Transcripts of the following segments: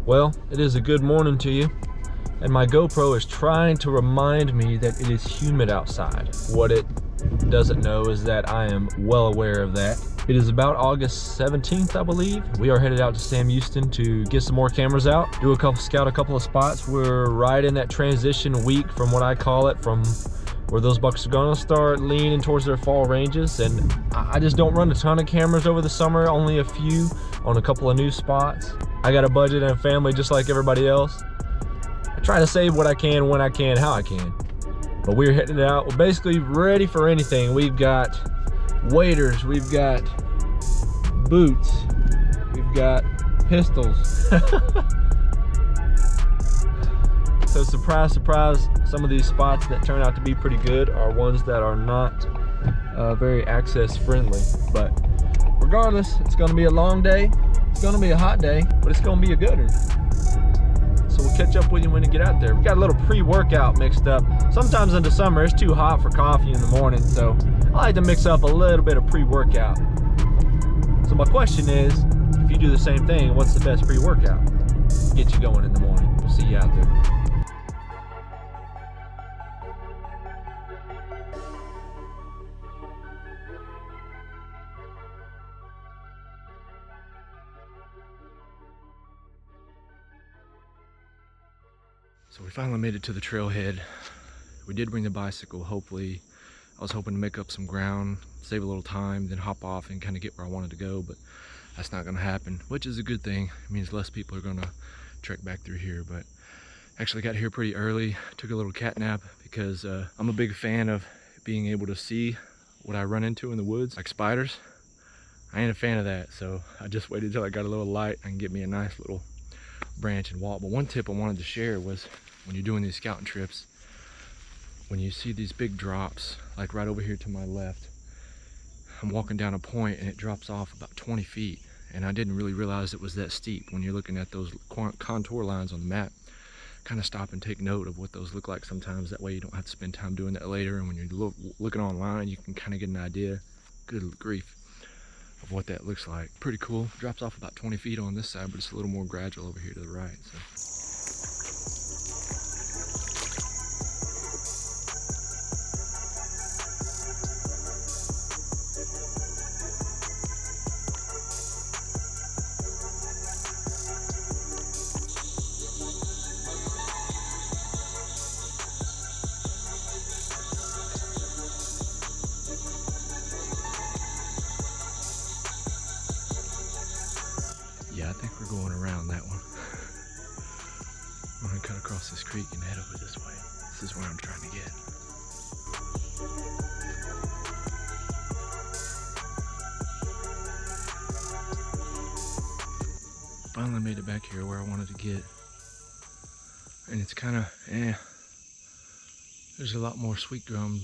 Well, it is a good morning to you, and my GoPro is trying to remind me that it is humid outside. What it doesn't know is that I am well aware of that. It is about August 17th, I believe. We are headed out to Sam Houston to get some more cameras out, scout a couple of spots. We're right in that transition week from what I call it, from where those bucks are gonna start leaning towards their fall ranges. And I just don't run a ton of cameras over the summer, only a few on a couple of new spots. I got a budget and a family just like everybody else. I try to save what I can, when I can, how I can. But we're heading out. We're basically ready for anything. We've got waders, we've got boots, we've got pistols. So surprise, surprise, some of these spots that turn out to be pretty good are ones that are not very access friendly. But regardless, it's gonna be a long day. It's gonna be a hot day, but it's gonna be a good one. So we'll catch up with you when you get out there. We got a little pre-workout mixed up. Sometimes in the summer, it's too hot for coffee in the morning, so I like to mix up a little bit of pre-workout. So my question is, if you do the same thing, what's the best pre-workout? Get you going in the morning. We'll see you out there. So we finally made it to the trailhead. We did bring the bicycle, hopefully. I was hoping to make up some ground, save a little time, then hop off and kind of get where I wanted to go, but that's not gonna happen, which is a good thing. It means less people are gonna trek back through here. But actually got here pretty early, took a little cat nap because I'm a big fan of being able to see what I run into in the woods, like spiders. I ain't a fan of that, so I just waited till I got a little light and get me a nice little branch and walk. But one tip I wanted to share was, when you're doing these scouting trips, when you see these big drops, like right over here to my left, I'm walking down a point and it drops off about 20 feet, and I didn't really realize it was that steep. When you're looking at those contour lines on the map, kind of stop and take note of what those look like sometimes. That way you don't have to spend time doing that later, and when you're looking online, you can kind of get an idea, good grief, of what that looks like. Pretty cool. Drops off about 20 feet on this side, but it's a little more gradual over here to the right. So. Yeah, I think we're going around that one. We're gonna cut across this creek and head over this way. This is where I'm trying to get. Finally made it back here where I wanted to get. And it's kind of, there's a lot more sweet gum.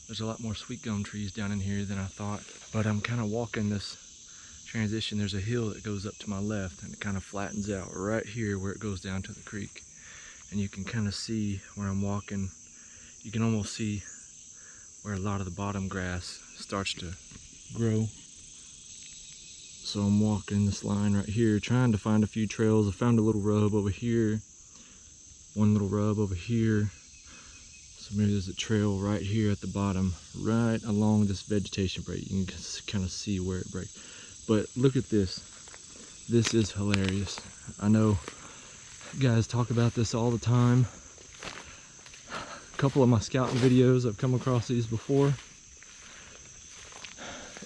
There's a lot more sweet gum trees down in here than I thought. But I'm kind of walking this transition. There's a hill that goes up to my left, and it kind of flattens out right here where it goes down to the creek. And you can kind of see where I'm walking. You can almost see where a lot of the bottom grass starts to grow. So I'm walking this line right here, trying to find a few trails. I found a little rub over here, one little rub over here. So maybe there's a trail right here at the bottom, right along this vegetation break. You can kind of see where it breaks. But look at this. This is hilarious. I know guys talk about this all the time. A couple of my scouting videos, I've come across these before,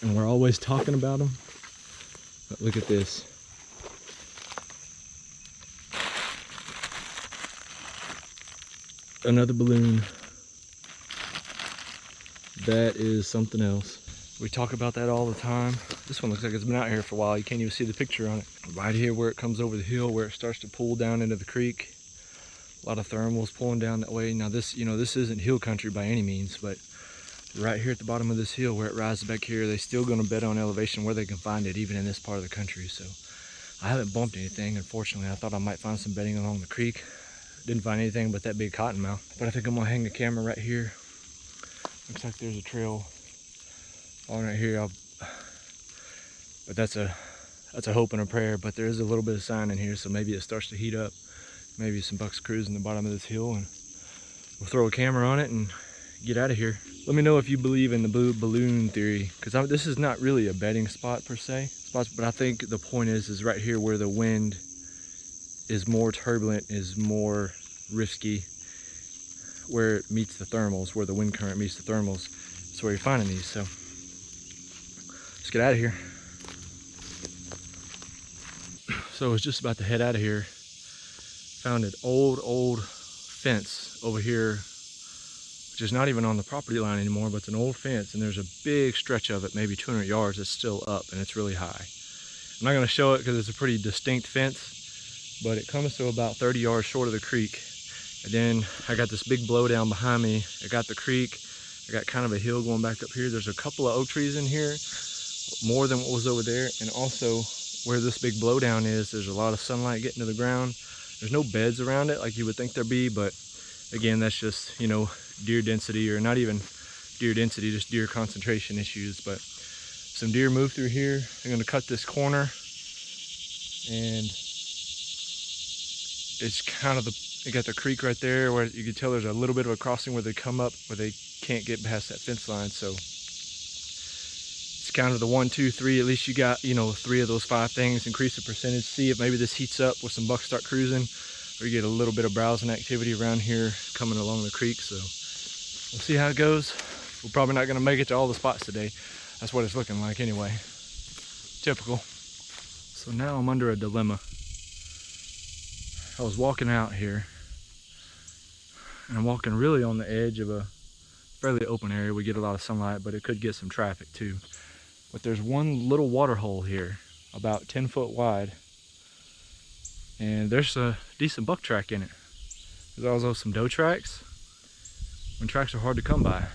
and we're always talking about them. But look at this. Another balloon. That is something else. We talk about that all the time. This one looks like it's been out here for a while. You can't even see the picture on it. Right here where it comes over the hill, where it starts to pull down into the creek. A lot of thermals pulling down that way. Now this, this isn't hill country by any means, but right here at the bottom of this hill where it rises back here, they're still gonna bet on elevation where they can find it, even in this part of the country. So I haven't bumped anything, unfortunately. I thought I might find some bedding along the creek. Didn't find anything but that big cottonmouth. But I think I'm gonna hang the camera right here. Looks like there's a trail on right here. But that's that's a hope and a prayer, but there is a little bit of sign in here, so maybe it starts to heat up. Maybe some bucks cruising the bottom of this hill, and we'll throw a camera on it and get out of here. Let me know if you believe in the blue balloon theory, because this is not really a bedding spot per se, but I think the point is right here where the wind is more turbulent, is more risky, where it meets the thermals, where the wind current meets the thermals. That's where you're finding these. So let's get out of here. So I was just about to head out of here. Found an old fence over here, which is not even on the property line anymore, but it's an old fence, and there's a big stretch of it, maybe 200 yards, that's still up, and it's really high. I'm not going to show it because it's a pretty distinct fence, but it comes to about 30 yards short of the creek. And then I got this big blowdown behind me. I got the creek. I got kind of a hill going back up here. There's a couple of oak trees in here, more than what was over there. And also where this big blowdown is, there's a lot of sunlight getting to the ground. There's no beds around it like you would think there'd be, but again, that's just, you know, deer density, or not even deer density, just deer concentration issues. But some deer moved through here. They're gonna cut this corner, and it's kind of you got the creek right there where you can tell there's a little bit of a crossing where they come up where they can't get past that fence line. So it's kind of the 1, 2, 3. At least you got, you know, 3 of those 5 things. Increase the percentage. See if maybe this heats up with some bucks start cruising, or you get a little bit of browsing activity around here coming along the creek. So we'll see how it goes. We're probably not going to make it to all the spots today. That's what it's looking like anyway. Typical. So now I'm under a dilemma. I was walking out here, and I'm walking really on the edge of a fairly open area. We get a lot of sunlight, but it could get some traffic too. But there's one little water hole here, about 10 foot wide, and there's a decent buck track in it. There's also some doe tracks, when tracks are hard to come by.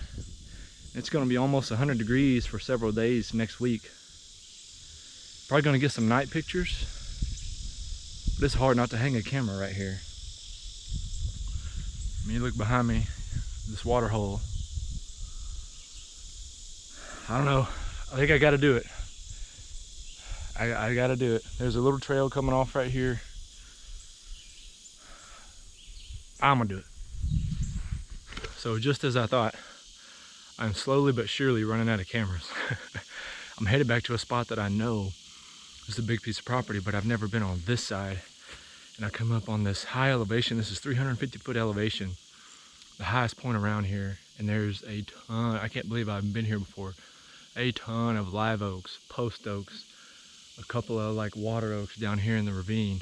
It's going to be almost 100 degrees for several days next week. Probably going to get some night pictures, but it's hard not to hang a camera right here. I mean, you look behind me, this water hole. I don't know. I think I got to do it. I got to do it. There's a little trail coming off right here. I'm going to do it. So just as I thought, I'm slowly but surely running out of cameras. I'm headed back to a spot that I know is a big piece of property, but I've never been on this side. And I come up on this high elevation. This is 350 foot elevation, the highest point around here. And there's a ton, I can't believe I've been here before, a ton of live oaks, post oaks, a couple of like water oaks down here in the ravine.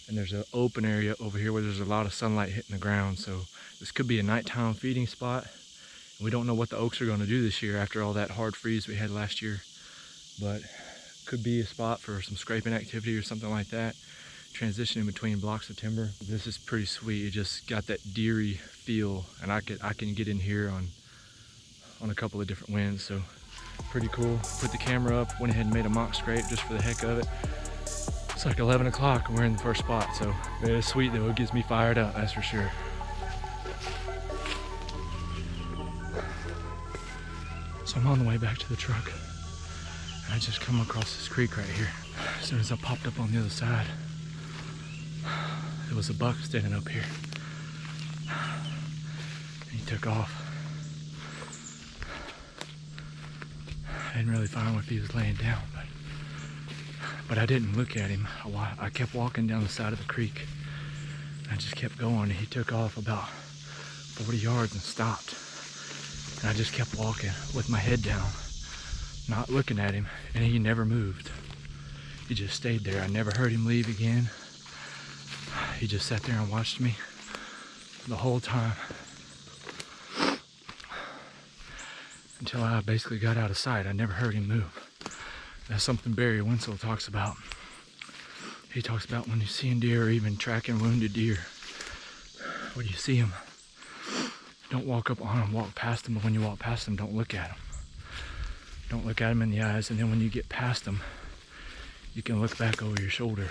And there's an open area over here where there's a lot of sunlight hitting the ground. So this could be a nighttime feeding spot. And we don't know what the oaks are going to do this year after all that hard freeze we had last year. But could be a spot for some scraping activity or something like that. Transitioning between blocks of timber. This is pretty sweet. It just got that deery feel, and I can get in here on a couple of different winds. So pretty cool. Put the camera up, went ahead and made a mock scrape just for the heck of it. It's like 11 o'clock and we're in the first spot, so it's sweet though. It gets me fired up, that's for sure. So I'm on the way back to the truck, and I just come across this creek right here. As soon as I popped up on the other side, there was a buck standing up here, and he took off. I didn't really find if he was laying down, but I didn't look at him. I kept walking down the side of the creek. I just kept going, and he took off about 40 yards and stopped. And I just kept walking with my head down, not looking at him, and he never moved. He just stayed there. I never heard him leave again. He just sat there and watched me the whole time until I basically got out of sight. I never heard him move. That's something Barry Winslow talks about. He talks about when you're seeing deer or even tracking wounded deer, when you see them, don't walk up on them, walk past them, but when you walk past them, don't look at them. Don't look at them in the eyes, and then when you get past them, you can look back over your shoulder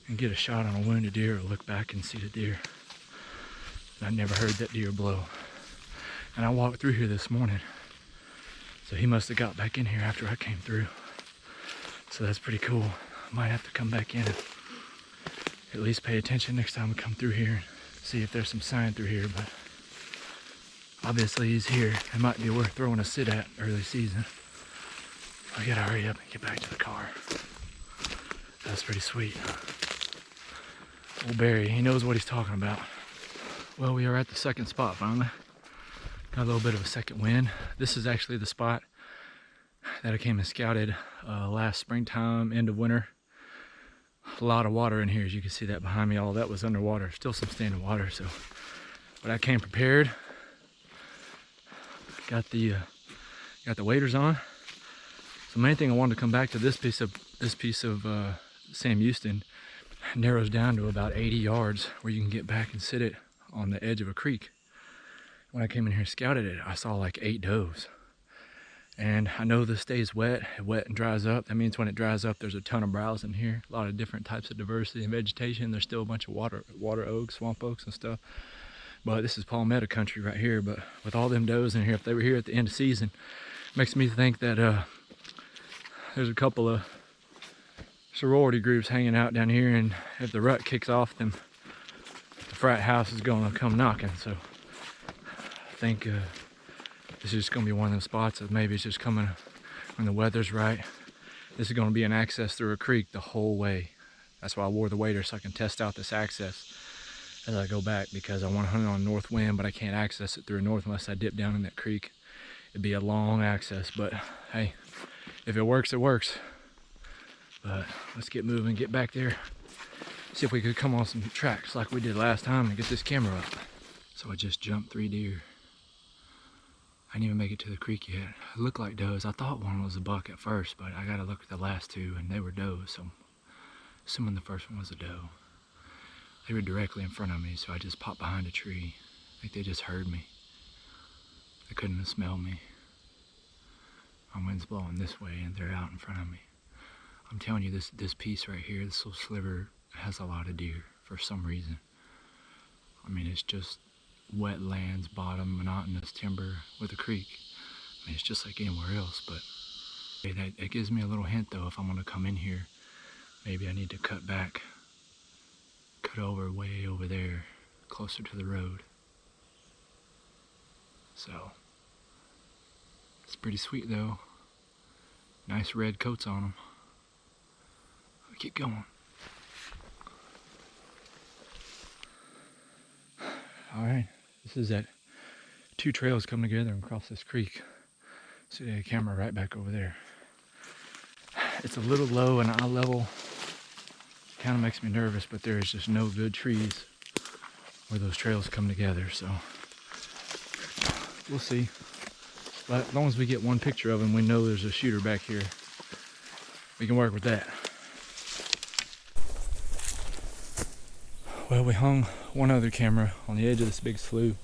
and get a shot on a wounded deer, or look back and see the deer. I never heard that deer blow. And I walked through here this morning, so he must have got back in here after I came through. So that's pretty cool. Might have to come back in and at least pay attention next time we come through here and see if there's some sign through here, but obviously he's here. It might be worth throwing a sit at early season. I gotta hurry up and get back to the car. That's pretty sweet. Old Barry, he knows what he's talking about. Well, we are at the second spot finally. Got a little bit of a second wind. This is actually the spot that I came and scouted last springtime, end of winter. A lot of water in here, as you can see that behind me. All that was underwater, still some standing water. So, but I came prepared. Got the waders on. So the main thing I wanted to come back to this piece of Sam Houston narrows down to about 80 yards where you can get back and sit it on the edge of a creek. When I came in here and scouted it, I saw like 8 does. And I know this stays wet and dries up. That means when it dries up, there's a ton of browse in here. A lot of different types of diversity and vegetation. There's still a bunch of water oaks, swamp oaks and stuff. But this is palmetto country right here. But with all them does in here, if they were here at the end of season, makes me think that there's a couple of sorority groups hanging out down here. And if the rut kicks off, then the frat house is going to come knocking. So I think this is just going to be one of those spots that maybe it's just coming when the weather's right. This is going to be an access through a creek the whole way. That's why I wore the wader, so I can test out this access as I go back, because I want to hunt it on north wind, but I can't access it through north unless I dip down in that creek. It'd be a long access, but hey, if it works, it works. But let's get moving, get back there, see if we could come on some tracks like we did last time and get this camera up. So I just jumped 3 deer. I didn't even make it to the creek yet. It looked like does. I thought one was a buck at first, but I gotta look at the last 2 and they were does, so assuming the first one was a doe. They were directly in front of me, so I just popped behind a tree. I think they just heard me. They couldn't have smelled me. My wind's blowing this way and they're out in front of me. I'm telling you, this piece right here, this little sliver, has a lot of deer for some reason. I mean, it's just wetlands, bottom, monotonous timber with a creek. I mean, it's just like anywhere else, but that gives me a little hint though. If I'm gonna come in here, maybe I need to cut back, cut over way over there, closer to the road. So, it's pretty sweet though. Nice red coats on them. I'll keep going. All right. This is that 2 trails come together and cross this creek. See the camera right back over there. It's a little low and eye level. Kind of makes me nervous, but there is just no good trees where those trails come together. So we'll see. But as long as we get one picture of him, we know there's a shooter back here. We can work with that. Well, we hung one other camera on the edge of this big slough,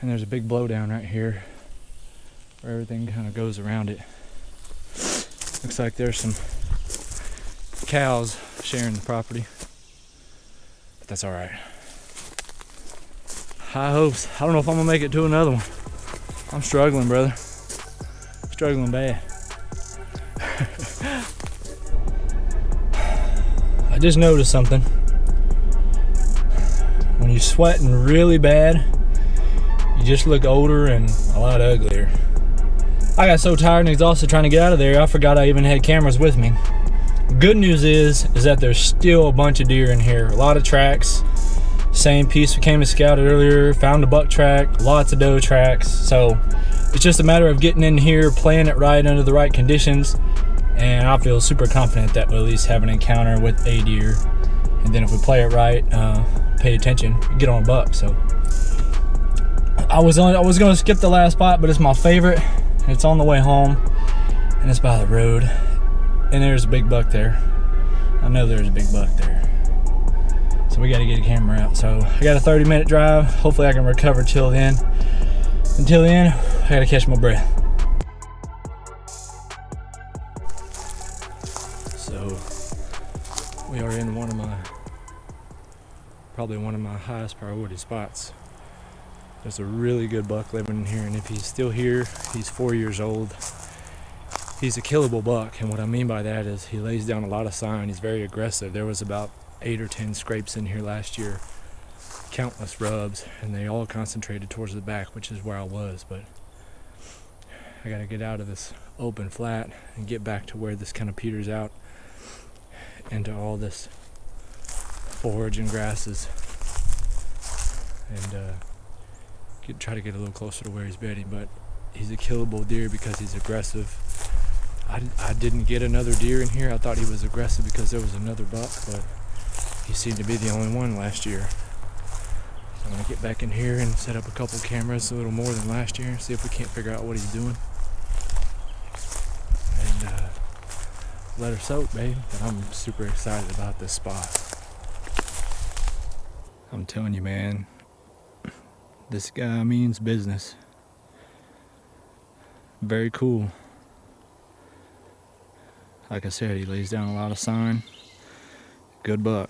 and there's a big blowdown right here where everything kind of goes around it. Looks like there's some cows sharing the property, but that's all right. High hopes. I don't know if I'm gonna make it to another one. I'm struggling, brother. Struggling bad. I just noticed something. When you're sweating really bad, you just look older and a lot uglier. I got so tired and exhausted trying to get out of there, I forgot I even had cameras with me. Good news is that there's still a bunch of deer in here. A lot of tracks. Same piece we came and scouted earlier. Found a buck track, lots of doe tracks. So it's just a matter of getting in here, playing it right under the right conditions, and I feel super confident that we'll at least have an encounter with a deer. And then if we play it right, pay attention, get on a buck. So I was gonna skip the last spot, but it's my favorite. It's on the way home, and it's by the road. And there's a big buck there. I know there's a big buck there. So we gotta get a camera out. So I got a 30-minute drive. Hopefully I can recover till then. Until then, I gotta catch my breath. So we are in probably one of my highest priority spots. There's a really good buck living in here, and if he's still here, he's 4 years old. He's a killable buck, and what I mean by that is he lays down a lot of sign. He's very aggressive. There was about 8 or 10 scrapes in here last year, countless rubs, and they all concentrated towards the back, which is where I was. But I gotta get out of this open flat and get back to where this kind of peters out into all this forage and grasses, and try to get a little closer to where he's bedding. But he's a killable deer because he's aggressive. I didn't get another deer in here. I thought he was aggressive because there was another buck, but he seemed to be the only one last year. So I'm gonna get back in here and set up a couple cameras, a little more than last year, see if we can't figure out what he's doing. And let her soak, babe. But I'm super excited about this spot. I'm telling you, man, this guy means business. Very cool. Like I said, he lays down a lot of sign. Good buck.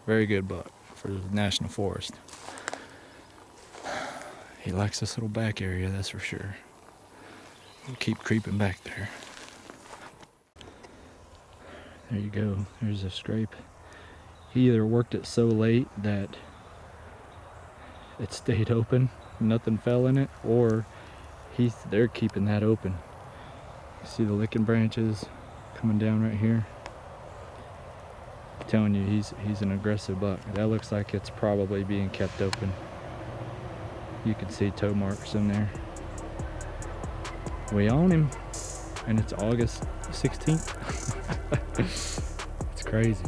Very good buck for the National Forest. He likes this little back area, that's for sure. We'll keep creeping back there. There you go. There's a scrape. He either worked it so late that it stayed open, nothing fell in it, or they're keeping that open. You see the licking branches coming down right here. I'm telling you, he's an aggressive buck. That looks like it's probably being kept open. You can see toe marks in there. We own him, and it's August 16th. It's crazy.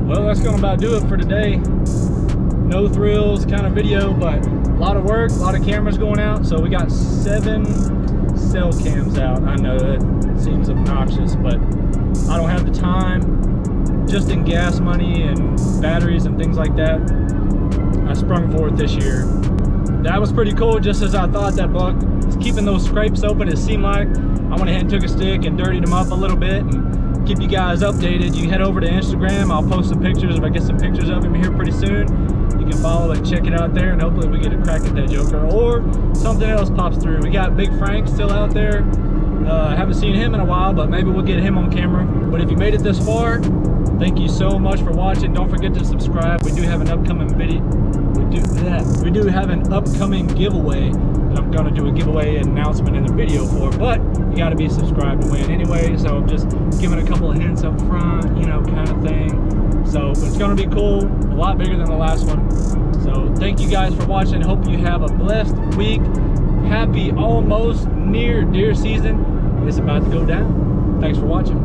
Well, that's gonna about do it for today. No thrills kind of video, but a lot of work, a lot of cameras going out. So we got 7 cell cams out. I know that seems obnoxious, but I don't have the time. Just in gas money and batteries and things like that, I sprung for it this year. That was pretty cool, just as I thought. That buck was keeping those scrapes open. It seemed like I went ahead and took a stick and dirtied them up a little bit and keep you guys updated. You head over to Instagram. I'll post some pictures if I get some pictures of him here pretty soon. You can follow and check it out there, and hopefully we get a crack at that joker or something else pops through. We got Big Frank still out there. I haven't seen him in a while, but maybe we'll get him on camera. But if you made it this far, thank you so much for watching. Don't forget to subscribe. We do have an upcoming video. We do have an upcoming giveaway that I'm gonna do a giveaway announcement in the video for, but you gotta be subscribed to win anyway. So I'm just giving a couple of hints up front, you know, kind of thing. So it's gonna be cool, a lot bigger than the last one. So thank you guys for watching. Hope you have a blessed week. Happy almost near deer season. It's about to go down. Thanks for watching.